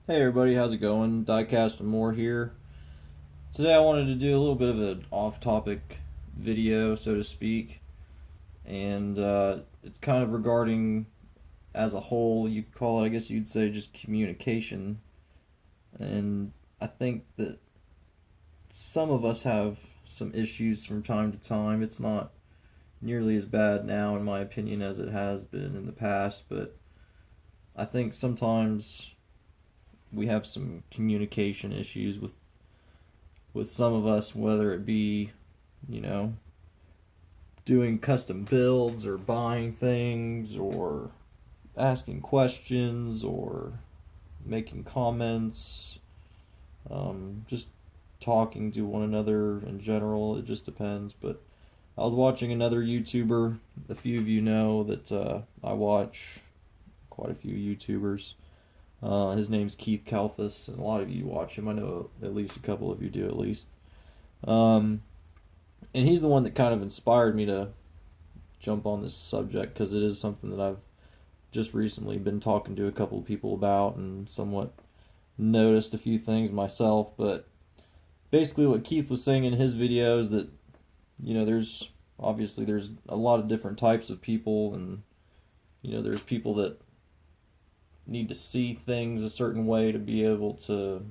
Hey everybody, how's it going? Diecast and more here. Today I wanted to do a little bit of an off-topic video, so to speak, and it's kind of regarding, as a whole, you could call it, I guess you'd say, just communication. And I think that some of us have some issues from time to time. It's not nearly as bad now, in my opinion, as it has been in the past, but I think sometimes we have some communication issues with some of us, whether it be, you know, doing custom builds or buying things or asking questions or making comments, just talking to one another in general. It just depends. But I was watching another YouTuber. A few of you know that I watch quite a few YouTubers. His name's Keith Kalfas, and a lot of you watch him. I know at least a couple of you do, at least. Um, and he's the one that kind of inspired me to jump on this subject because it is something that I've just recently been talking to a couple of people about and somewhat noticed a few things myself. But basically, what Keith was saying in his videos that there's obviously there's a lot of different types of people, and there's people that need to see things a certain way to be able to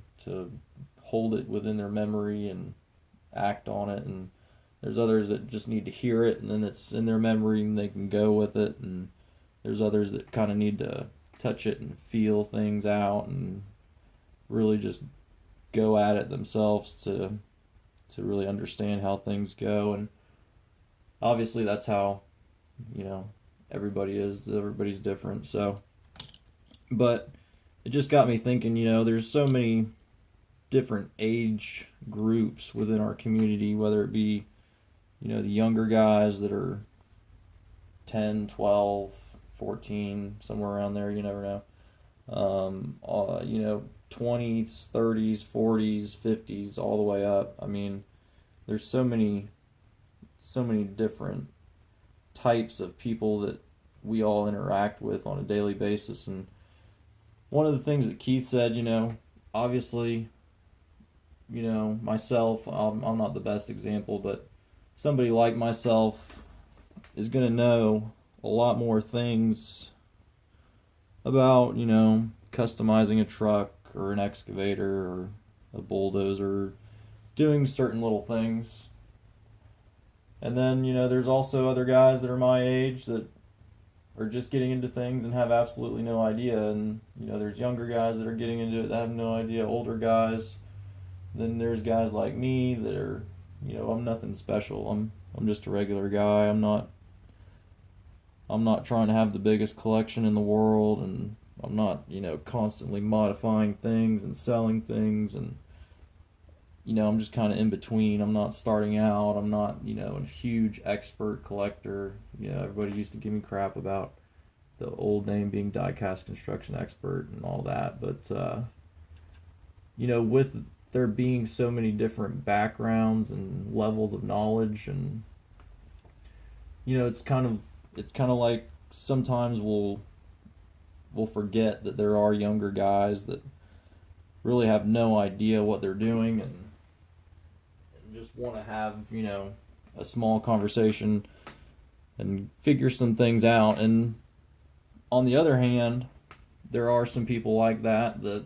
hold it within their memory and act on it, and there's others that just need to hear it and then it's in their memory and they can go with it, and there's others that kind of need to touch it and feel things out and really just go at it themselves to really understand how things go. And obviously that's how everybody's different. So but it just got me thinking, there's so many different age groups within our community, whether it be, the younger guys that are 10, 12, 14, somewhere around there, you never know. 20s, 30s, 40s, 50s, all the way up. I mean, there's so many different types of people that we all interact with on a daily basis. And one of the things that Keith said, obviously, myself, I'm not the best example, but somebody like myself is going to know a lot more things about, customizing a truck or an excavator or a bulldozer, doing certain little things. And then, there's also other guys that are my age that are just getting into things and have absolutely no idea. And there's younger guys that are getting into it that have no idea, older guys. Then there's guys like me that are, I'm nothing special. I'm just a regular guy. I'm not trying to have the biggest collection in the world, and I'm not, constantly modifying things and selling things, and I'm just kind of in between. I'm not starting out. I'm not, a huge expert collector. Everybody used to give me crap about the old name being diecast construction expert and all that. But, with there being so many different backgrounds and levels of knowledge, and, it's kind of like sometimes we'll forget that there are younger guys that really have no idea what they're doing, and just want to have, a small conversation and figure some things out. And on the other hand, there are some people like that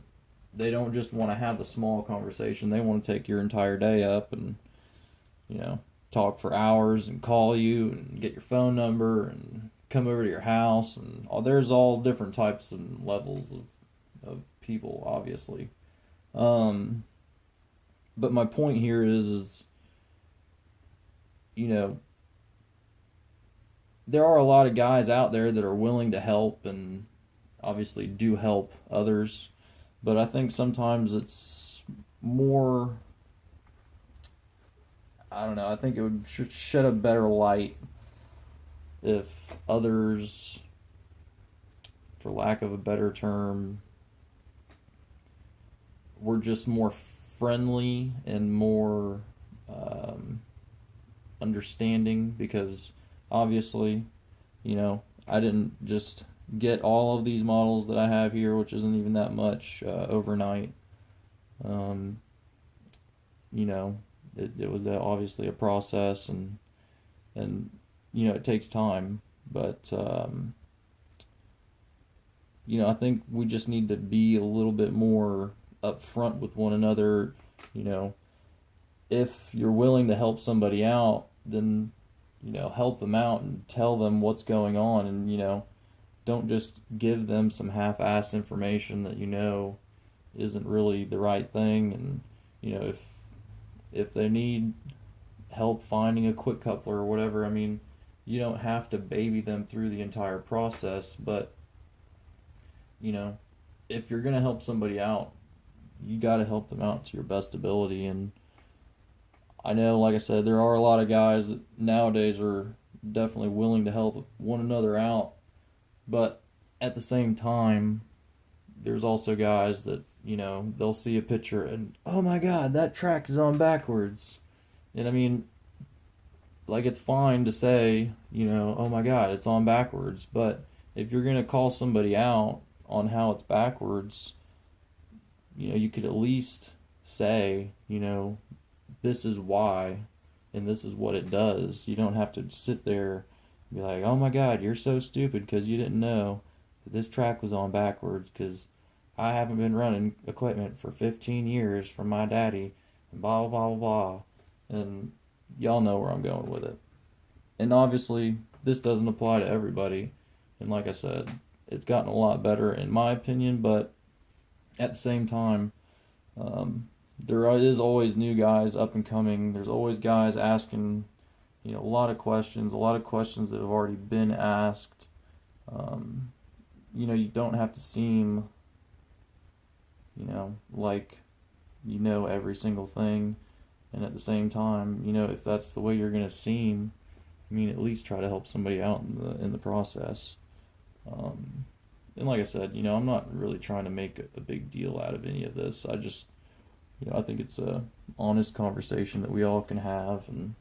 they don't just want to have a small conversation. They want to take your entire day up and, talk for hours and call you and get your phone number and come over to your house. And there's all different types and levels of people, obviously. But my point here is there are a lot of guys out there that are willing to help and obviously do help others. But I think sometimes it's more, I don't know, I think it would shed a better light if others, for lack of a better term, were just more friendly and more understanding. Because obviously, I didn't just get all of these models that I have here, which isn't even that much, overnight. Um, you know, it was obviously a process, and it takes time, but I think we just need to be a little bit more upfront with one another. You know, if you're willing to help somebody out, then help them out and tell them what's going on, and don't just give them some half-ass information that isn't really the right thing. And if they need help finding a quick coupler or whatever, I mean, you don't have to baby them through the entire process, but if you're going to help somebody out, you got to help them out to your best ability. And I know, like I said, there are a lot of guys that nowadays are definitely willing to help one another out, but at the same time, there's also guys that, they'll see a picture and, oh my God, that track is on backwards. And I mean, like, it's fine to say, oh my God, it's on backwards, but if you're going to call somebody out on how it's backwards, you could at least say, this is why, and this is what it does. You don't have to sit there and be like, oh my God, you're so stupid because you didn't know that this track was on backwards because I haven't been running equipment for 15 years from my daddy, and blah, blah, blah, blah. And y'all know where I'm going with it. And obviously, this doesn't apply to everybody. And like I said, it's gotten a lot better in my opinion, but at the same time, there is always new guys up and coming. There's always guys asking, a lot of questions that have already been asked. You don't have to seem, like every single thing. And at the same time, if that's the way you're going to seem, I mean, at least try to help somebody out in the process. And like I said, I'm not really trying to make a big deal out of any of this. I just, I think it's a honest conversation that we all can have, and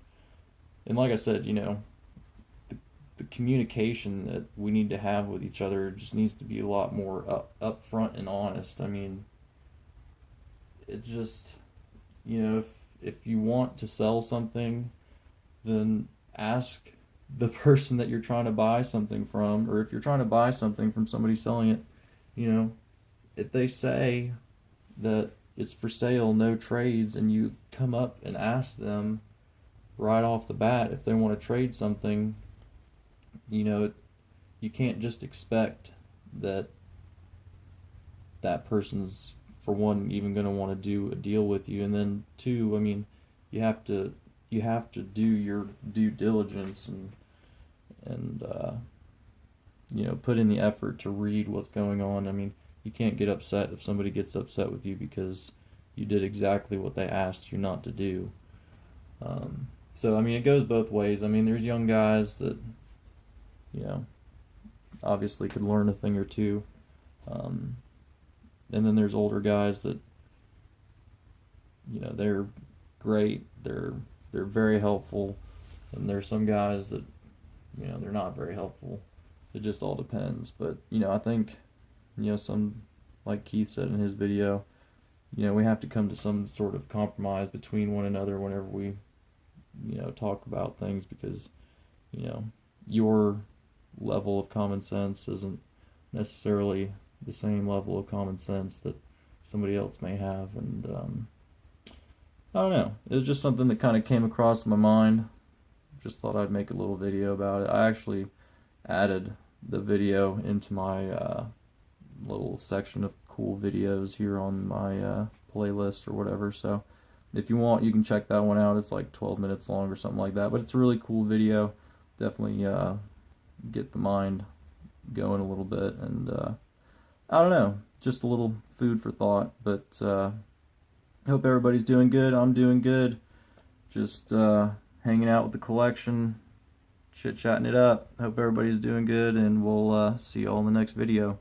like I said, the communication that we need to have with each other just needs to be a lot more upfront and honest. I mean, it just, if you want to sell something, then ask the person that you're trying to buy something from, or if you're trying to buy something from somebody selling it, if they say that it's for sale, no trades, and you come up and ask them right off the bat if they want to trade something, you can't just expect that person's, for one, even going to want to do a deal with you, and then two, I mean, you have to do your due diligence and put in the effort to read what's going on. I mean, you can't get upset if somebody gets upset with you because you did exactly what they asked you not to do. So I mean, it goes both ways. I mean, there's young guys that obviously could learn a thing or two, and then there's older guys that they're great, they're very helpful, and there's some guys that they're not very helpful. It just all depends. But I think some, like Keith said in his video, we have to come to some sort of compromise between one another whenever we talk about things, because your level of common sense isn't necessarily the same level of common sense that somebody else may have. And I don't know, it was just something that kind of came across my mind. Just thought I'd make a little video about it. I actually added the video into my little section of cool videos here on my playlist or whatever, so if you want, you can check that one out. It's like 12 minutes long or something like that, but it's a really cool video. Definitely get the mind going a little bit, and I don't know, just a little food for thought. But hope everybody's doing good. I'm doing good. Just hanging out with the collection, chit-chatting it up. Hope everybody's doing good, and we'll see you all in the next video.